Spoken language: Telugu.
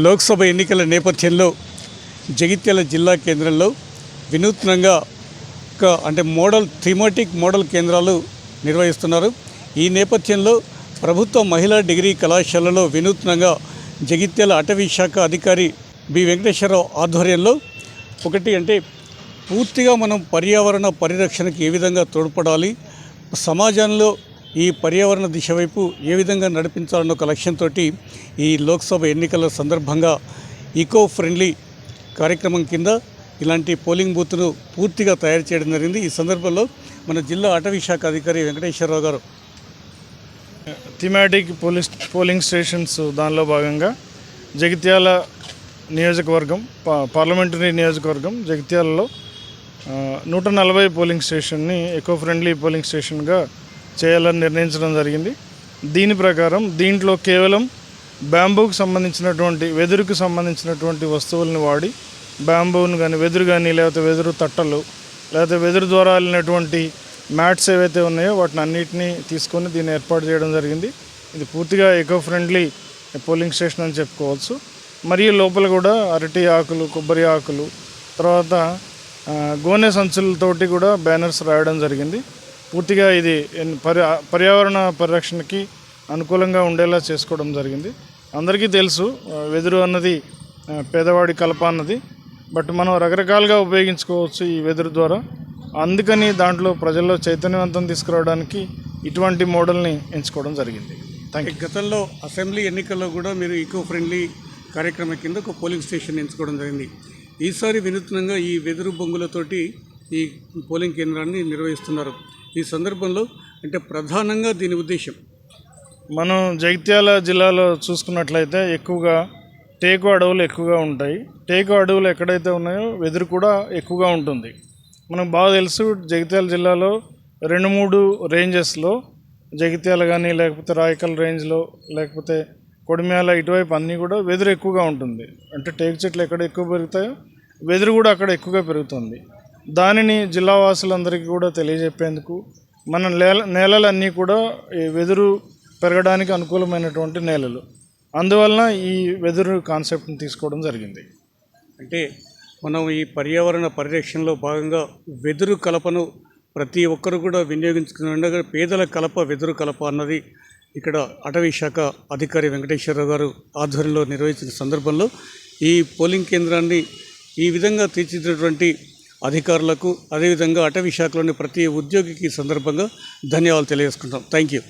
లోక్సభ ఎన్నికల నేపథ్యంలో జగిత్యాల జిల్లా కేంద్రంలో వినూత్నంగా మోడల్ థీమాటిక్ మోడల్ కేంద్రాలు నిర్వహిస్తున్నారు. ఈ నేపథ్యంలో ప్రభుత్వ మహిళా డిగ్రీ కళాశాలలో వినూత్నంగా జగిత్యాల అటవీ శాఖ అధికారి బి వెంకటేశ్వరరావు ఆధ్వర్యంలో పూర్తిగా మనం పర్యావరణ పరిరక్షణకు ఏ విధంగా తోడ్పడాలి, సమాజంలో ఈ పర్యావరణ దిశ వైపు ఏ విధంగా నడిపించాలన్న ఒక లక్ష్యంతో ఈ లోక్సభ ఎన్నికల సందర్భంగా ఈకో ఫ్రెండ్లీ కార్యక్రమం కింద ఇలాంటి పోలింగ్ బూత్ను పూర్తిగా తయారు చేయడం జరిగింది. ఈ సందర్భంలో మన జిల్లా అటవీ శాఖ అధికారి వెంకటేశ్వరరావు గారు థీమాటిక్ పోలింగ్ స్టేషన్స్ దానిలో భాగంగా జగిత్యాల నియోజకవర్గం పార్లమెంటరీ నియోజకవర్గం జగిత్యాలలో 140 పోలింగ్ స్టేషన్ని ఎకో ఫ్రెండ్లీ పోలింగ్ స్టేషన్గా చేయాలని నిర్ణయించడం జరిగింది. దీని ప్రకారం దీంట్లో కేవలం బ్యాంబూకి సంబంధించినటువంటి వెదురుకు సంబంధించినటువంటి వస్తువులను వాడి బ్యాంబూను కానీ వెదురు కానీ లేకపోతే వెదురు తట్టలు లేకపోతే వెదురు ద్వారా వెళ్ళినటువంటి మ్యాట్స్ ఏవైతే ఉన్నాయో వాటిని అన్నిటినీ తీసుకొని దీన్ని ఏర్పాటు చేయడం జరిగింది. ఇది పూర్తిగా ఎకో ఫ్రెండ్లీ పోలింగ్ స్టేషన్ అని చెప్పుకోవచ్చు. మరియు లోపల కూడా అరటి ఆకులు, కొబ్బరి ఆకులు, తర్వాత గోనె సంచులతోటి కూడా బ్యానర్స్ రాయడం జరిగింది. పూర్తిగా ఇది పర్యావరణ పరిరక్షణకి అనుకూలంగా ఉండేలా చేసుకోవడం జరిగింది. అందరికీ తెలుసు వెదురు అన్నది పేదవాడి కలప అన్నది, బట్ మనం రకరకాలుగా ఉపయోగించుకోవచ్చు ఈ వెదురు ద్వారా. అందుకని దాంట్లో ప్రజల్లో చైతన్యవంతం తీసుకురావడానికి ఇటువంటి మోడల్ని ఎంచుకోవడం జరిగింది. Thank you. గతంలో అసెంబ్లీ ఎన్నికల్లో కూడా మీరు ఈకో ఫ్రెండ్లీ కార్యక్రమం కింద ఒక పోలింగ్ స్టేషన్ ఎంచుకోవడం జరిగింది. ఈసారి వినూత్నంగా ఈ వెదురు బొంగులతోటి ఈ పోలింగ్ కేంద్రాన్ని నిర్వహిస్తున్నారు. ఈ సందర్భంలో ప్రధానంగా దీని ఉద్దేశం, మనం జగిత్యాల జిల్లాలో చూసుకున్నట్లయితే ఎక్కువగా టేకు అడవులు ఎక్కువగా ఉంటాయి. టేకు అడవులు ఎక్కడైతే ఉన్నాయో వెదురు కూడా ఎక్కువగా ఉంటుంది. మనకు బాగా తెలుసు జగిత్యాల జిల్లాలో 2-3 రేంజెస్లో జగిత్యాల కానీ లేకపోతే రాయకల్ రేంజ్లో లేకపోతే కొడిమ్యాల ఇటువైపు అన్నీ కూడా వెదురు ఎక్కువగా ఉంటుంది. టేకు చెట్లు ఎక్కడ ఎక్కువ పెరుగుతాయో వెదురు కూడా అక్కడ ఎక్కువగా పెరుగుతుంది. దానిని జిల్లావాసులందరికీ కూడా తెలియజెప్పేందుకు మన నేలలన్నీ కూడా ఈ వెదురు పెరగడానికి అనుకూలమైనటువంటి నేలలు, అందువలన ఈ వెదురు కాన్సెప్ట్ని తీసుకోవడం జరిగింది. మనం ఈ పర్యావరణ పరిరక్షణలో భాగంగా వెదురు కలపను ప్రతి ఒక్కరు కూడా వినియోగించుకునే పేదల కలప వెదురు కలప అన్నది ఇక్కడ అటవీ శాఖ అధికారి వెంకటేశ్వరరావు గారు ఆధ్వర్యంలో నిర్వహించిన సందర్భంలో ఈ పోలింగ్ కేంద్రాన్ని ఈ విధంగా తీర్చిదిద్దినటువంటి అధికారులకు, అదేవిధంగా అటవీ శాఖలోని ప్రతి ఉద్యోగికి సందర్భంగా ధన్యవాదాలు తెలియజేసుకుంటాం. Thank you.